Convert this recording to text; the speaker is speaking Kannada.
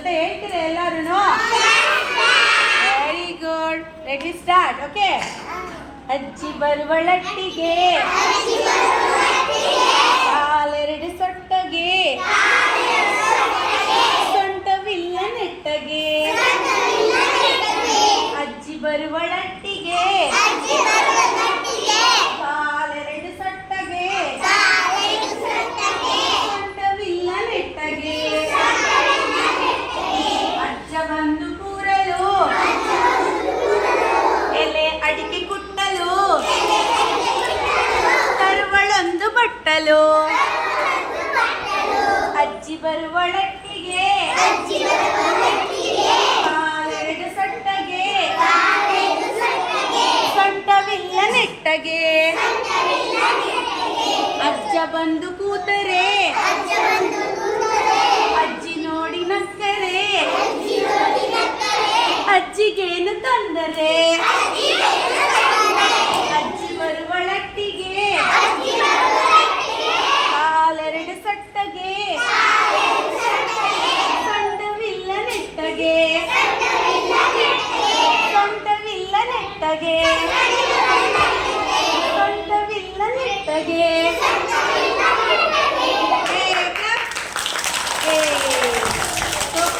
ಅಂತ ಹೇಳ್ತೀರಾ ಎಲ್ಲರೂ? Very good. Let it start. Okay. ಅಜ್ಜಿ ಬರುವಳಟ್ಟಿಗೆ ಕಾಲೆರಡು ಸೊಟ್ಟಗೆ ಸೊಂಟವಿಲ್ಲ ನೆಟ್ಟಗೆ. ಅಜ್ಜಿ ಬರುವಳಟ್ಟಿಗೆ ಕಾಲೆರಡು ಸೊಟ್ಟಗೆ ಸೊಂಟವಿಲ್ಲ ನೆಟ್ಟಗೆ. ಅಜ್ಜ ಬಂದು ಕೂರಲು ಎಲೆ ಅಡಿಕೆ ಕುಟ್ಟಲು ತರುವಳೊಂದು ಬಟ್ಟಲು. ಅಜ್ಜಿ ಬರುವಳಟ್ಟಿಗೆ ಕಾಲೆರಡು ಸೊಟ್ಟಗೆ ಸೊಂಟವಿಲ್ಲ ನೆಟ್ಟಗೆ. ಅಜ್ಜ ಬಂದು ಕೂತರೆ ಅಜ್ಜಿ ನೋಡಿ ನಕ್ಕರೆ ಅಜ್ಜಿಗೇನು ತೊಂದರೆ. ಅಜ್ಜಿ ಬರುವಳಟ್ಟಿಗೆ ಕಾಲೆರಡು ಸೊಟ್ಟಗೆ ಸೊಂಟವಿಲ್ಲ ನೆಟ್ಟಗೆ ಸೊಂಟವಿಲ್ಲ ನೆಟ್ಟಗೆ.